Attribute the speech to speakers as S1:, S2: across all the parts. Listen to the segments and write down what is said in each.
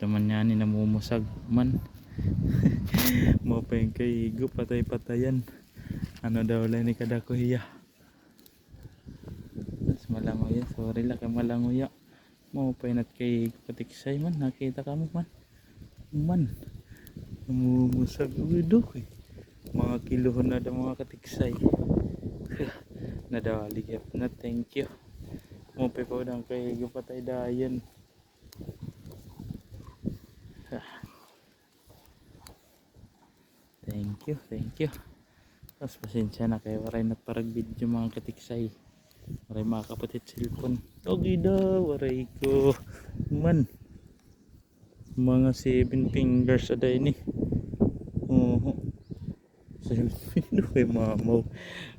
S1: Taman niya ni namumusag man. Mo pa yung kaigo patay-patayan. Ano daw lang ni kadako hiya. Mas malangoy, sorry lang kay malangoy. Mo pa yung kaigo patiksay man, nakita ka mo man. Man. Namumusag udok eh. Mga kilohon na daw mga katiksay. Nadali gyud na, thank you. Mo pa po dang kaigo patay dayon. Thank you, thank you. Tapos pasensya na kayo, waray nagparag video mga katiksay. Waray mga kaputit cellphone. Okay daw, waray ko. Man. Mga 7 fingers aday ni. Oo. 7 fingers kay mamaw.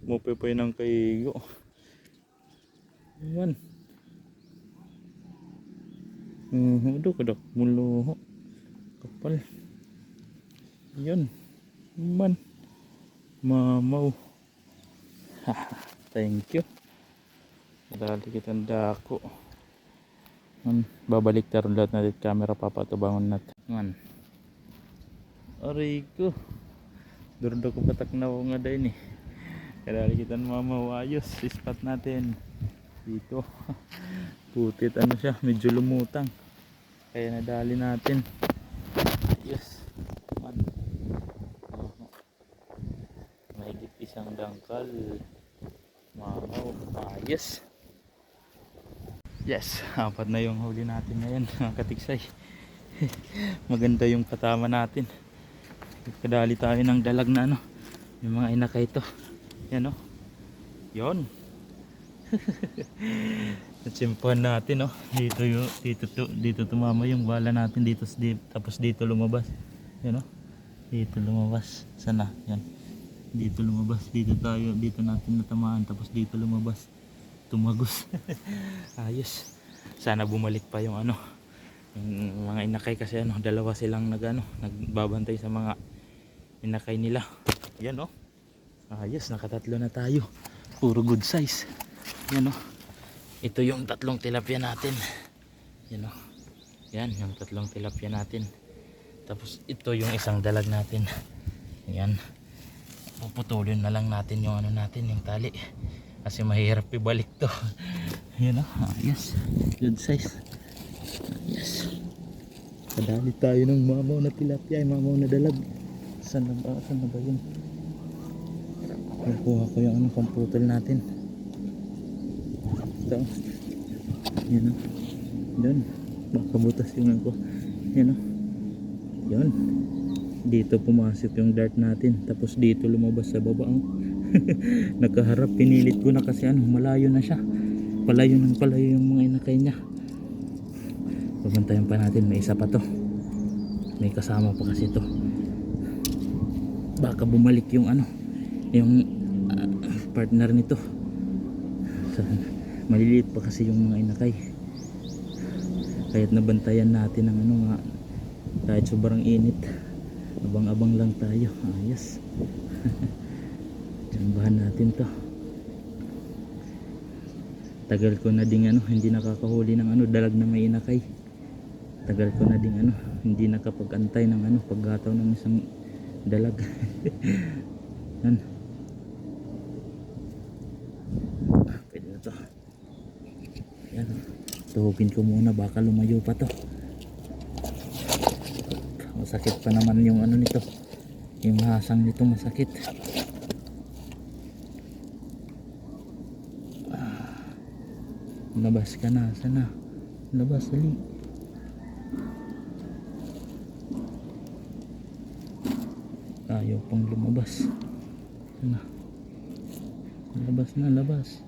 S1: Mo pa po ng kaigo. Man. Do ko dak mulo. Kapal. Yun. Man. Mamaw. Thank you. Dali kitang dako. Babalik taron lahat natin camera papatubangon natin. Man. Aray ko. Durdo ko patak na ko nga din eh. Dali kitang mamaw, ayos. Spot natin. Dito. Putit ano siya, medyo lumutang. Kaya nadali natin. Ayos. Man. Mahigit isang dangkal. Mamaw, ayos. Yes, apat na yung huli natin ngayon mga katiksay. Maganda yung katama natin. Kadali tayo ng dalag na ano, yung mga inakay ito. Yan o. Yon. Natsimpuhan natin o. Dito tumama yung bala natin dito, tapos dito lumabas. Yan o. Dito lumabas. Sana? Yan. Dito lumabas. Dito natin natamaan, tapos dito lumabas. Tumagos. Ayos. Sana bumalik pa yung ano, yung mga inakay kasi ano, dalawa silang nagbabantay sa mga inakay nila. Yan o. Ayos, nakatatlo na tayo. Puro good size. Yan o. Ito yung tatlong tilapia natin. Yan o. Yan yung tatlong tilapia natin. Tapos ito yung isang dalag natin. Yan. Puputulin na lang natin yung ano natin, yung tali. Kasi mahirap ibalik to. Yan o. Yes. Good size. Yes. Kadali tayo ng mamaw na tilapia. Mamaw na dalag. Saan na ba yun? Kuha ko yung ano, pamputol natin. Ito. Yan o. Yan. Baka butas yung ako. Yan o. Yan. Dito pumasok yung dart natin. Tapos dito lumabas sa baba o. Nakaharap, pinilit ko na kasi ano, malayo na siya. Palayo yung mga inakay niya. Pabantayan pa natin, may isa pa to. May kasama pa kasi to. Baka bumalik yung ano, yung partner nito. So, maliliit pa kasi yung mga inakay. Kaya't nabantayan natin ang ano nga, kahit sobrang init. Abang-abang lang tayo. Ayos. Jambahan natin to. Tagal ko na ding ano, hindi nakakahuli ng ano, dalag na may inakay. Tagal ko na ding ano, hindi nakapag-antay ng ano, paghataw ng isang dalag. Yan. Pwede na to. Yan. Tuhugin ko muna, baka lumayo pa to. Masakit pa naman yung ano nito, yung hasang nito masakit. Labas ka na, sana labas, dali. Ayaw pang lumabas. Sana labas na, labas.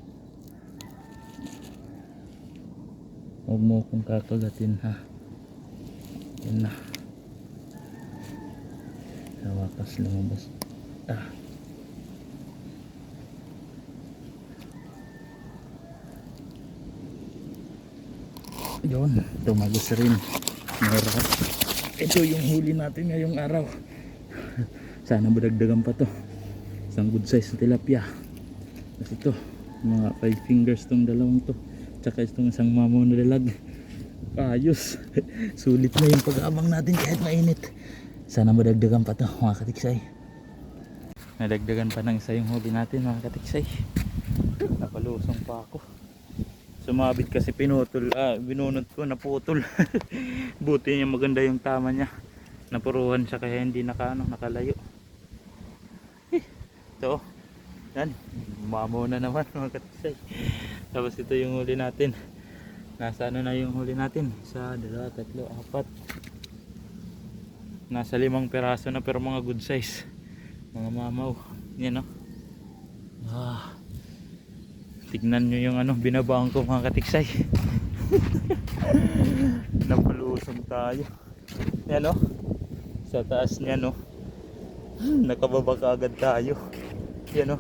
S1: Huwag mo kong kakagatin ha. Yan na, sa wakas lumabas. Yun, tumagos rin. Meron. Ito yung huli natin ngayong araw. Sana madagdagan pa to. Isang good size na tilapia. Kasi ito, mga 5 fingers tong dalawang to. Tsaka itong isang mamaw na dalag. Ayos. Sulit na yung pag-aabang natin kahit mainit. Sana madagdagan pa to mga katiksay. Nadagdagan pa ng isa yung huli natin mga katiksay. Napalusong pa ako. Sumabit kasi pinutol. Binunot ko, naputol. Buti niya maganda yung tama niya. Napuruhan siya kaya hindi nakalayo. Ito. Yan. Mamaw na naman mga katiksay. Tapos ito yung huli natin. Nasa ano na yung huli natin? 1, 2, 3, 4. Nasa 5 peraso na pero mga good size. Mga mamaw. Yan o. Tignan nyo yung binabaon ko mga katiksay. Napalusong tayo. Yan o. Sa taas niyan o. Nakababa ka agad tayo. Yan o.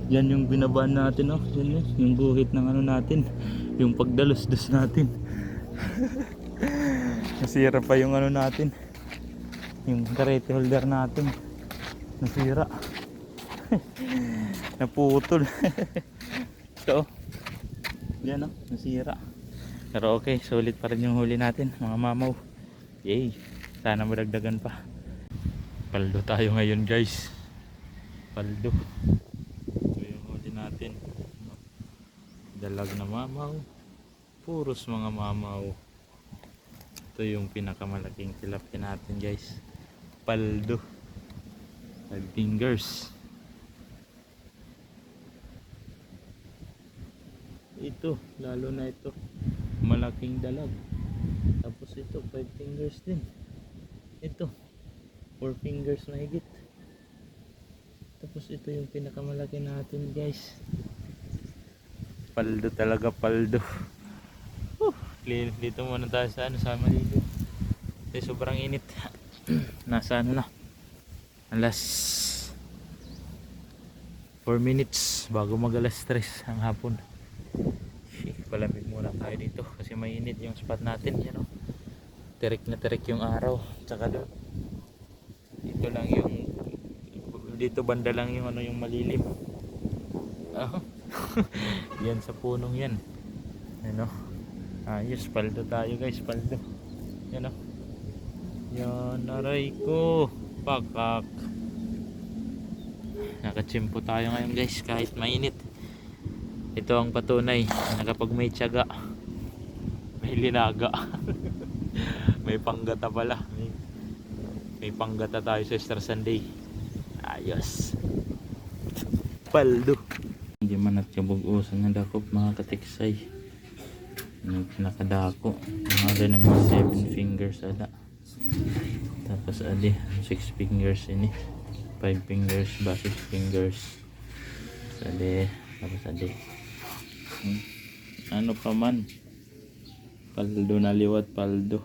S1: Yan yung binabaan natin oh. Yan yung guhit ng natin. Yung pagdalos-dos natin. Nasira pa yung natin. Yung karete holder natin. Nasira. Naputol. So, yan oh, nasira. Pero okay, solid pa rin yung huli natin mga mamaw. Yay. Sana madagdagan pa. Paldo tayo ngayon guys. Paldo. Natin dalag na mamaw, puros mga mamaw. Ito yung pinakamalaking tilapia natin guys, paldo, 5 fingers. Ito lalo na ito malaking dalag. Tapos ito 5 fingers din. Ito 4 fingers na higit. Tapos ito yung pinakamalaki natin guys. Paldo talaga, paldo. Dito muna tayo sa sa malilim. Kasi sobrang init. Nasa na. Alas 4 minutes bago mag alas 3 ang hapon. Palamig muna tayo dito kasi mainit yung spot natin. Yan o. Tirik na tirik yung araw. Tsaka doon. Ito lang yung dito banda lang yung yung malilim. Yan sa punong yan. Ano? Ayos, paldo tayo guys, paldo. Yan o. Yan, aray ko. Pakak. Nakachimpo tayo ngayon guys kahit mainit. Ito ang patunay na kapag may tiyaga, may linaga. May panggata pala. May panggata tayo sa Easter Sunday. Ayos. Paldo. Hindi man at kabug-usan na dakop mga katiksay. Yung pinakadako. Mga mga 7 fingers ada. Tapos adi 6 fingers ini. 5 fingers ba 6 fingers. Adi. Tapos adi. Ano pa man. Paldo na liwat paldo.